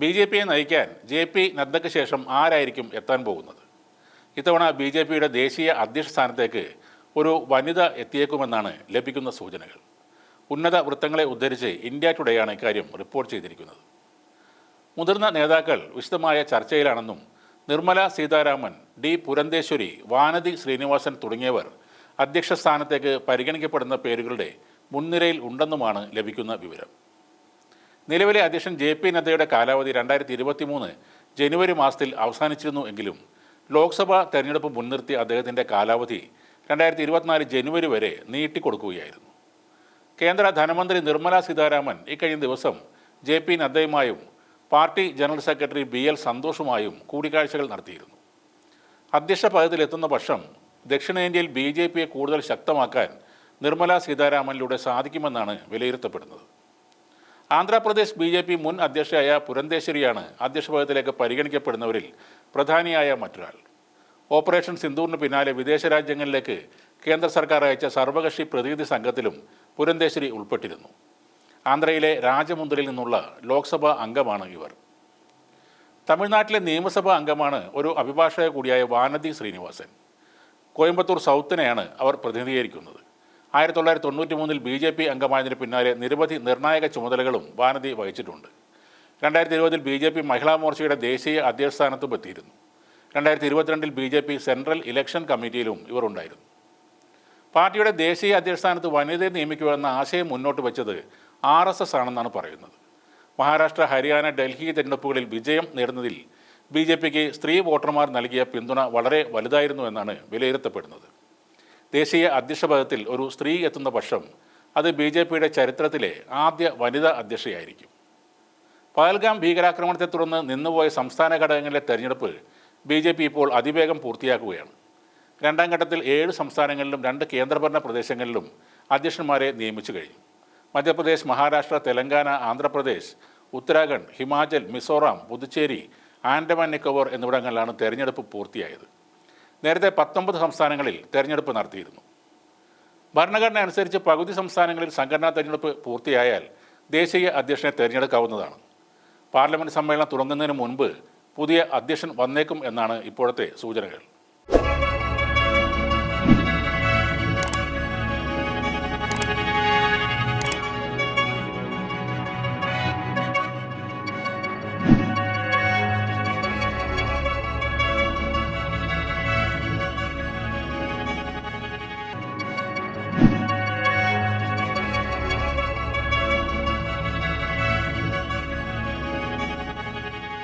ബി.ജെ.പിയെ നയിക്കാൻ ജെ.പി. നദ്ദയ്ക്ക് ശേഷം ആരായിരിക്കും എത്താൻ പോകുന്നത്? ഇത്തവണ ബി.ജെ.പിയുടെ ദേശീയ അധ്യക്ഷ സ്ഥാനത്തേക്ക് ഒരു വനിത എത്തിയേക്കുമെന്നാണ് ലഭിക്കുന്ന സൂചനകൾ. ഉന്നത വൃത്തങ്ങളെ ഉദ്ധരിച്ച് ഇന്ത്യ ടുഡേയാണ് ഇക്കാര്യം റിപ്പോർട്ട് ചെയ്തിരിക്കുന്നത്. മുതിർന്ന നേതാക്കൾ വിശദമായ ചർച്ചയിലാണെന്നും നിർമ്മല സീതാരാമൻ, ഡി. പുരന്ദേശ്വരി, വാനതി ശ്രീനിവാസൻ തുടങ്ങിയവർ അധ്യക്ഷ സ്ഥാനത്തേക്ക് പരിഗണിക്കപ്പെടുന്ന പേരുകളുടെ മുൻനിരയിൽ ഉണ്ടെന്നുമാണ് ലഭിക്കുന്ന വിവരം. നിലവിലെ അധ്യക്ഷൻ ജെ.പി. നദ്ദയുടെ കാലാവധി 2023 ജനുവരി മാസത്തിൽ അവസാനിച്ചിരുന്നു എങ്കിലും ലോക്സഭാ തെരഞ്ഞെടുപ്പ് മുൻനിർത്തി അദ്ദേഹത്തിൻ്റെ കാലാവധി 2024 ജനുവരി വരെ നീട്ടിക്കൊടുക്കുകയായിരുന്നു. കേന്ദ്ര ധനമന്ത്രി നിർമ്മല സീതാരാമൻ ഇക്കഴിഞ്ഞ ദിവസം ജെ.പി. നദ്ദയുമായും പാർട്ടി ജനറൽ സെക്രട്ടറി ബി.എൽ. സന്തോഷുമായും കൂടിക്കാഴ്ചകൾ നടത്തിയിരുന്നു. അധ്യക്ഷ പദത്തിലെത്തുന്ന പക്ഷം ദക്ഷിണേന്ത്യയിൽ ബി.ജെ.പിയെ കൂടുതൽ ശക്തമാക്കാൻ നിർമ്മല സീതാരാമനിലൂടെ സാധിക്കുമെന്നാണ് വിലയിരുത്തപ്പെടുന്നത്. ആന്ധ്രാപ്രദേശ് ബി.ജെ.പി. മുൻ അധ്യക്ഷയായ പുരന്ദേശ്വരിയാണ് അധ്യക്ഷ പദത്തിലേക്ക് പരിഗണിക്കപ്പെടുന്നവരിൽ പ്രധാനിയായ മറ്റൊരാൾ. ഓപ്പറേഷൻ സിന്ദൂറിന് പിന്നാലെ വിദേശ രാജ്യങ്ങളിലേക്ക് കേന്ദ്ര സർക്കാർ അയച്ച സർവകക്ഷി പ്രതിനിധി സംഘത്തിലും പുരന്ദേശ്വരി ഉൾപ്പെട്ടിരുന്നു. ആന്ധ്രയിലെ രാജമുന്ദ്രിയിൽ നിന്നുള്ള ലോക്സഭാ അംഗമാണ് ഇവർ. തമിഴ്നാട്ടിലെ നിയമസഭാ അംഗമാണ് ഒരു അഭിഭാഷക കൂടിയായ വാനതി ശ്രീനിവാസൻ. കോയമ്പത്തൂർ സൗത്തിനെയാണ് അവർ പ്രതിനിധീകരിക്കുന്നത്. 1993 ബി.ജെ.പി. അംഗമായതിന് പിന്നാലെ നിരവധി നിർണായക ചുമതലകളും വാനതി വഹിച്ചിട്ടുണ്ട്. 2020 ബി.ജെ.പി. മഹിളാ മോർച്ചയുടെ ദേശീയ അധ്യക്ഷ സ്ഥാനത്തും എത്തിയിരുന്നു. 2022 ബി.ജെ.പി. സെൻട്രൽ ഇലക്ഷൻ കമ്മിറ്റിയിലും ഇവർ ഉണ്ടായിരുന്നു. പാർട്ടിയുടെ ദേശീയ അധ്യക്ഷ സ്ഥാനത്ത് വനിതയെ നിയമിക്കുക എന്ന ആശയം മുന്നോട്ട് വെച്ചത് RSS ആണെന്നാണ് പറയുന്നത്. മഹാരാഷ്ട്ര, ഹരിയാന, ഡൽഹി തെരഞ്ഞെടുപ്പുകളിൽ വിജയം നേടുന്നതിൽ ബി.ജെ.പിക്ക് സ്ത്രീ വോട്ടർമാർ നൽകിയ പിന്തുണ വളരെ വലുതായിരുന്നു എന്നാണ് വിലയിരുത്തപ്പെടുന്നത്. ദേശീയ അധ്യക്ഷ പദത്തിൽ ഒരു സ്ത്രീ എത്തുന്ന പക്ഷം അത് ബി.ജെ.പിയുടെ ചരിത്രത്തിലെ ആദ്യ വനിതാ അധ്യക്ഷയായിരിക്കും. പഹൽഗാം ഭീകരാക്രമണത്തെ തുടർന്ന് നിന്നുപോയ സംസ്ഥാന ഘടകങ്ങളിലെ തെരഞ്ഞെടുപ്പ് ബി.ജെ.പി. ഇപ്പോൾ അതിവേഗം പൂർത്തിയാക്കുകയാണ്. രണ്ടാം ഘട്ടത്തിൽ 7 സംസ്ഥാനങ്ങളിലും 2 കേന്ദ്രഭരണ പ്രദേശങ്ങളിലും അധ്യക്ഷന്മാരെ നിയമിച്ചു കഴിഞ്ഞു. മധ്യപ്രദേശ്, മഹാരാഷ്ട്ര, തെലങ്കാന, ആന്ധ്രാപ്രദേശ്, ഉത്തരാഖണ്ഡ്, ഹിമാചൽ, മിസോറാം, പുതുച്ചേരി, ആൻഡമാൻ നിക്കോബാർ എന്നിവിടങ്ങളിലാണ് തെരഞ്ഞെടുപ്പ് പൂർത്തിയായത്. നേരത്തെ 19 സംസ്ഥാനങ്ങളിൽ തെരഞ്ഞെടുപ്പ് നടത്തിയിരുന്നു. ഭരണഘടന അനുസരിച്ച് പകുതി സംസ്ഥാനങ്ങളിൽ സംഘടനാ തെരഞ്ഞെടുപ്പ് പൂർത്തിയായാൽ ദേശീയ അധ്യക്ഷനെ തിരഞ്ഞെടുക്കാവുന്നതാണ്. പാർലമെൻറ്റ് സമ്മേളനം തുടങ്ങുന്നതിന് മുൻപ് പുതിയ അധ്യക്ഷൻ വന്നേക്കും എന്നാണ് ഇപ്പോഴത്തെ സൂചനകൾ.